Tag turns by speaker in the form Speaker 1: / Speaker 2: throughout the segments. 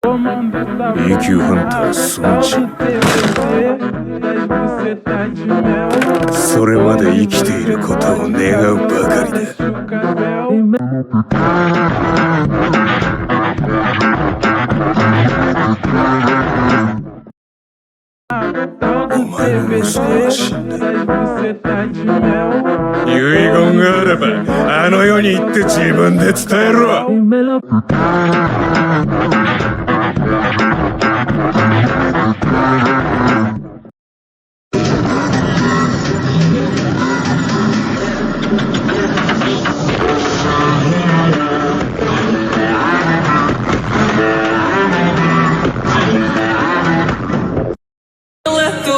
Speaker 1: 永久ハンターソンジン。それまで生きていることを願うばかりだ。お前の息子は死んだ。遺言があればあの世に行って自分で伝えろ。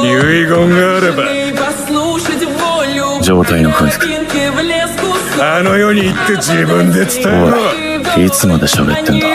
Speaker 1: 遺言があれば
Speaker 2: 状態の回復。
Speaker 1: あの世に行って自分で伝えろ。
Speaker 2: おい、いつまで喋ってんだ。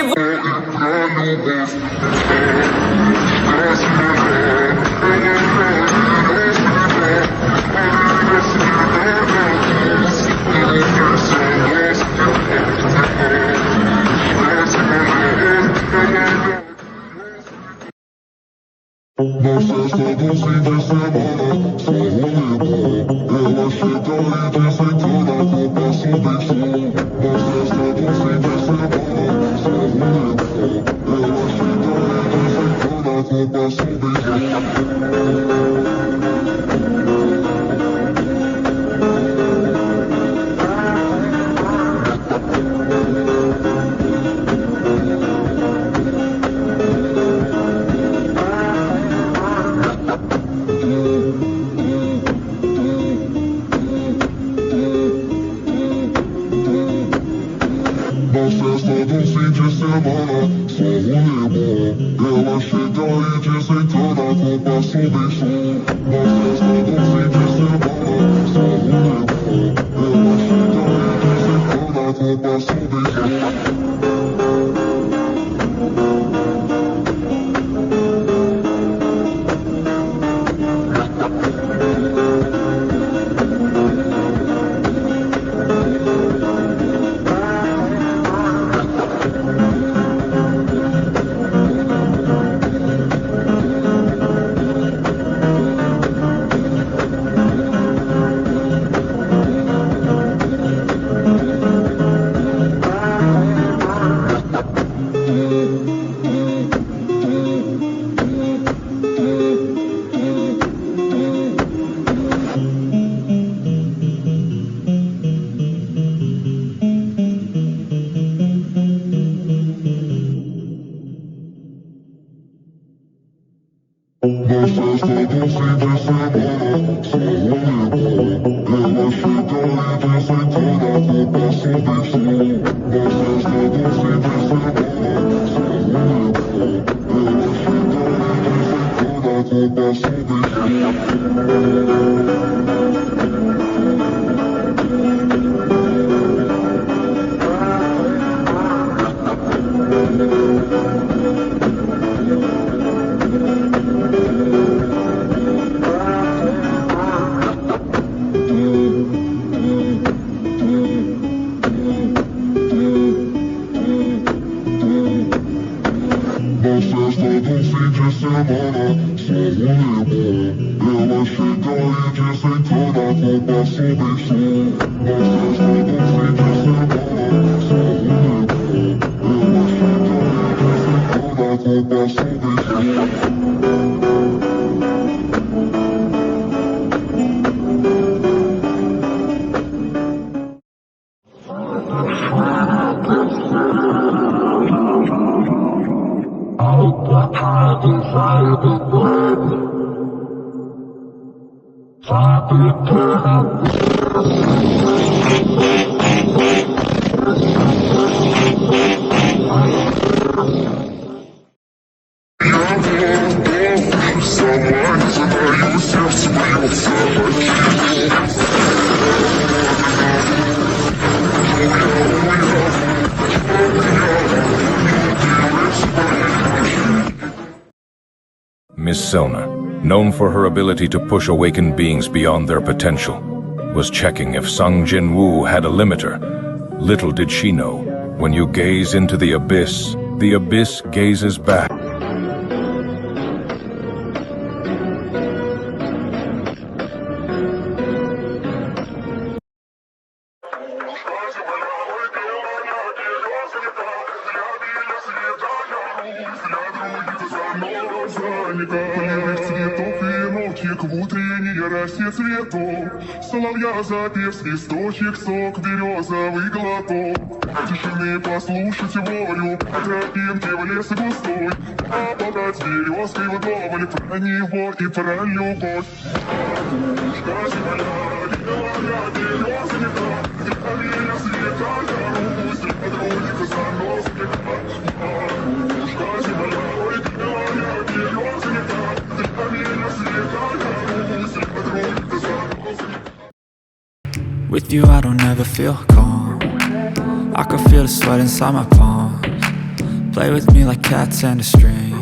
Speaker 3: Miss Selna, known for her ability to push awakened beings beyond their potential, was checking if Sung Jin Woo had a limiter. Little did she know, when you gaze into the abyss, The abyss gazes back.
Speaker 4: Цветов и молчек в утренней росе цветов. Соловья запев, свисточек, сок, березовый глоток. Тишины послушать волю, по тропинке в лес густой. А подать березкой вдоволь про него и про любовь. Макушка земля, белая березонька, вдохновение света я Русь, подрудится за нос века. Макушка земля, белая березонька, вдохновение света я Русь, подрудится за нос века.
Speaker 5: With you I don't ever feel calm. I can feel the sweat inside my palms. Play with me like cats and a string.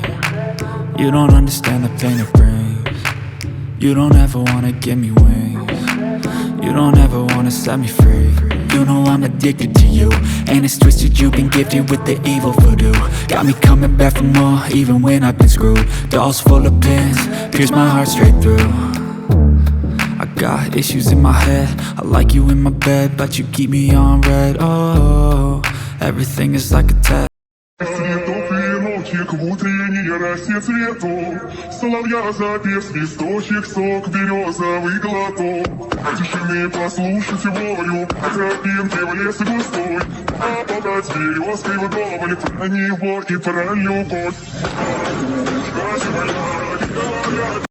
Speaker 5: You don't understand the pain it brings. You don't ever wanna give me wings. You don't ever wanna set me free. You know I'm addicted to you, and it's twisted, you've been gifted with the evil voodoo. Got me coming back for more, even when I've been screwed. Dolls full of pins, pierce my heart straight through. I got issues in my head, I like you in my bed, but you keep me on red. Oh, everything is like a test.
Speaker 4: Цветов и молчек в утренней росе цветов. Соловья запев, свисточек, сок, березовый глоток. Тишины послушать волю, по тропинке в лес густой. А подать березкой вдоволь про него и про любовь. Макушка земля, белая.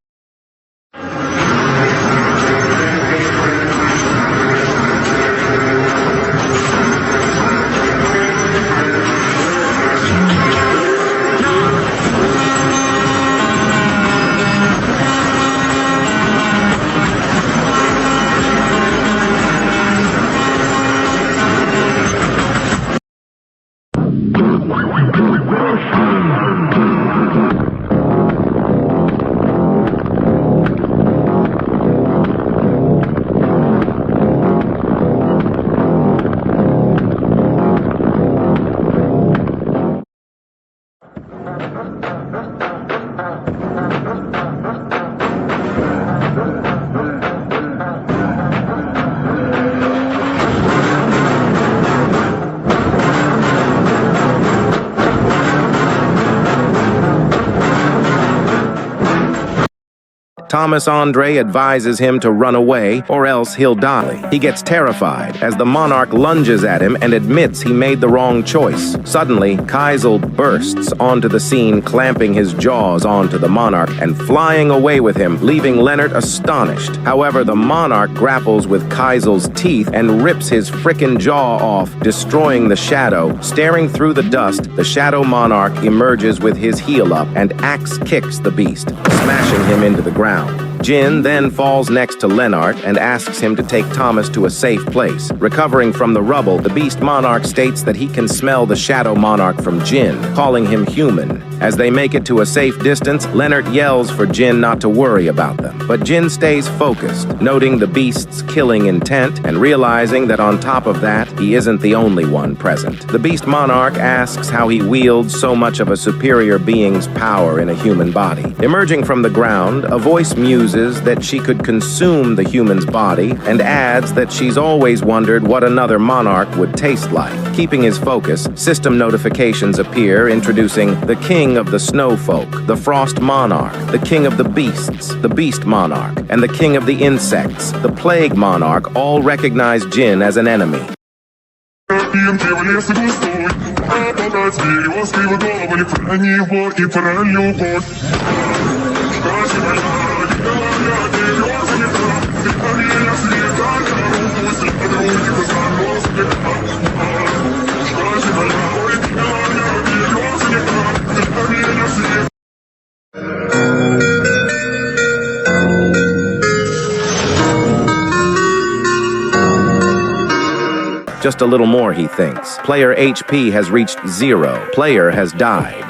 Speaker 6: Thomas Andre advises him to run away or else he'll die. He gets terrified as the monarch lunges at him and admits he made the wrong choice. Suddenly, Kaisel bursts onto the scene, clamping his jaws onto the monarch and flying away with him, leaving Leonard astonished. However, the monarch grapples with Kaisel's teeth and rips his frickin' jaw off, destroying the shadow. Staring through the dust, the Shadow Monarch emerges with his heel up and axe kicks the beast, smashing him into the ground. Jin then falls next to Leonard and asks him to take Thomas to a safe place. Recovering from the rubble, the Beast Monarch states that he can smell the Shadow Monarch from Jin, calling him human. As they make it to a safe distance, Leonard yells for Jin not to worry about them. But Jin stays focused, noting the beast's killing intent and realizing that on top of that, he isn't the only one present. The Beast Monarch asks how he wields so much of a superior being's power in a human body. Emerging from the ground, a voice muses that she could consume the human's body and adds that she's always wondered what another monarch would taste like. Keeping his focus, system notifications appear introducing the King of the Snowfolk, the Frost Monarch, the King of the Beasts, the Beast Monarch, and the King of the Insects, the Plague Monarch, all recognize Jin as an enemy. Just a little more, he thinks. Player HP has reached 0. Player has died.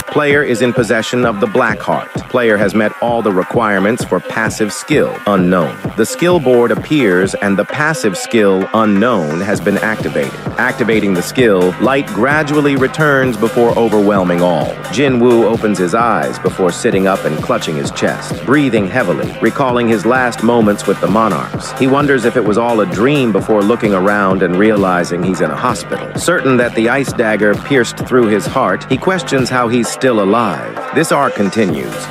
Speaker 6: Player is in possession of the Black Heart. Player has met all the requirements for passive skill, unknown. The skill board appears and the passive skill, unknown, has been activated. Activating the skill, light gradually returns before overwhelming all. Jin Woo opens his eyes before sitting up and clutching his chest, breathing heavily, recalling his last moments with the monarchs. He wonders if it was all a dream before looking around and realizing he's in a hospital. Certain that the ice dagger pierced through his heart, he questions how he's still alive. This arc continues.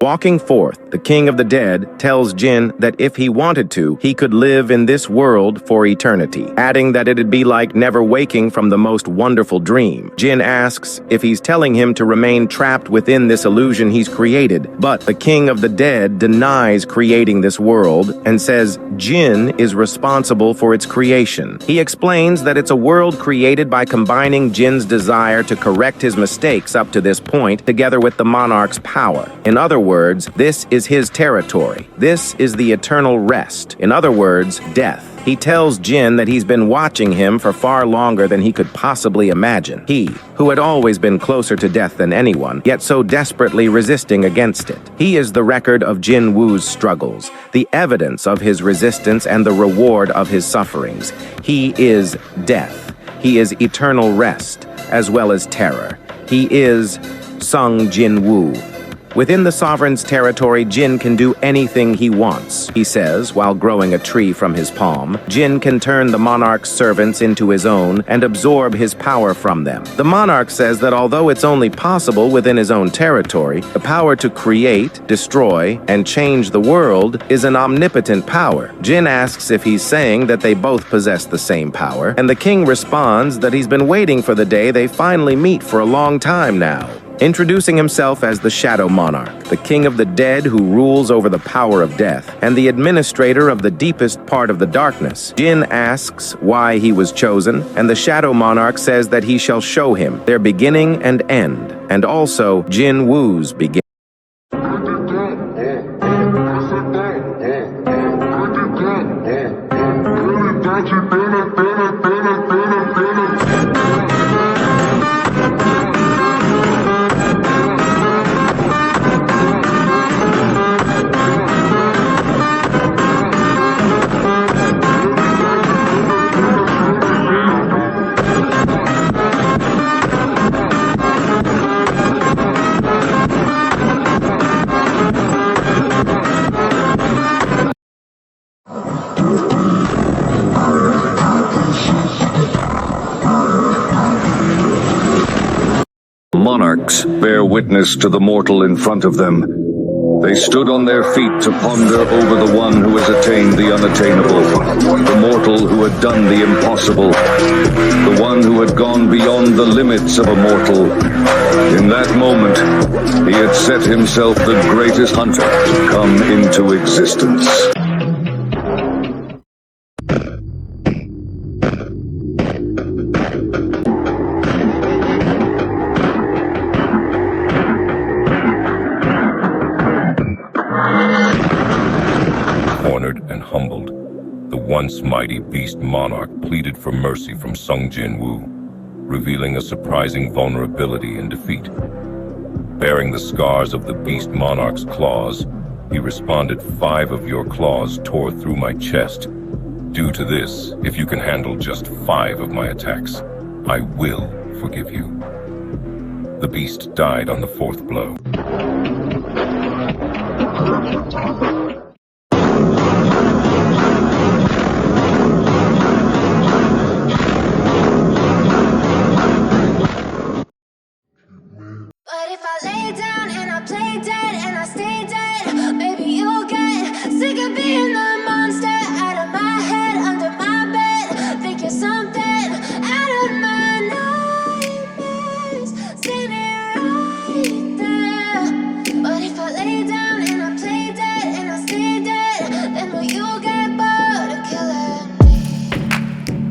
Speaker 6: Walking forth, the King of the Dead tells Jin that if he wanted to, he could live in this world for eternity, adding that it'd be like never waking from the most wonderful dream. Jin asks if he's telling him to remain trapped within this illusion he's created, but the King of the Dead denies creating this world and says Jin is responsible for its creation. He explains that it's a world created by combining Jin's desire to correct his mistakes up to this point together with the monarch's power. In other words, this is his territory. This is the eternal rest. In other words, death. He tells Jin that he's been watching him for far longer than he could possibly imagine. He, who had always been closer to death than anyone, yet so desperately resisting against it. He is the record of Jin Woo's struggles, the evidence of his resistance and the reward of his sufferings. He is death. He is eternal rest, as well as terror. He is Sung Jin Woo. Within the sovereign's territory, Jin can do anything he wants, he says, while growing a tree from his palm. Jin can turn the monarch's servants into his own and absorb his power from them. The monarch says that although it's only possible within his own territory, the power to create, destroy, and change the world is an omnipotent power. Jin asks if he's saying that they both possess the same power, and the king responds that he's been waiting for the day they finally meet for a long time now. Introducing himself as the Shadow Monarch, the King of the Dead who rules over the power of death, and the administrator of the deepest part of the darkness, Jin asks why he was chosen, and the Shadow Monarch says that he shall show him their beginning and end, and also Jin Woo's beginning.
Speaker 7: Monarchs bear witness to the mortal in front of them. They stood on their feet to ponder over the one who has attained the unattainable, the mortal who had done the impossible, the one who had gone beyond the limits of a mortal. In that moment, he had set himself the greatest hunter to come into existence.
Speaker 3: Cornered and humbled, the once mighty beast monarch pleaded for mercy from Sung Jin Woo, revealing a surprising vulnerability and defeat. Bearing the scars of the beast monarch's claws, he responded, "5 of your claws tore through my chest. Due to this, if you can handle just 5 of my attacks, I will forgive you." The beast died on the 4th blow.
Speaker 8: But if I lay down and I play dead and I stay dead, maybe you'll get sick of being the monster out of my head, under my bed. Think you're something out of my nightmares, standing right there. But if I lay down and I play dead and I stay dead, then will you get bored of killing me?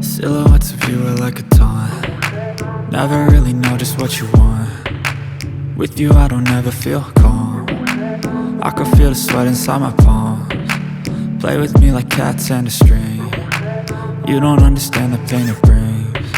Speaker 5: Silhouettes of you are like a taunt. Never really know just what you want. With you I don't ever feel calm. I can feel the sweat inside my palms. Play with me like cats and a string. You don't understand the pain it brings.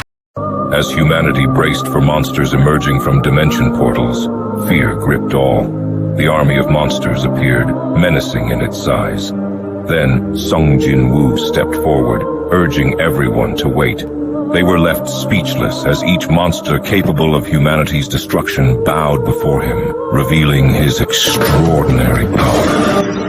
Speaker 3: As humanity braced for monsters emerging from dimension portals, fear gripped all. The army of monsters appeared, menacing in its size. Then, Sung Jin Woo stepped forward, urging everyone to wait. They were left speechless as each monster capable of humanity's destruction bowed before him, revealing his extraordinary power.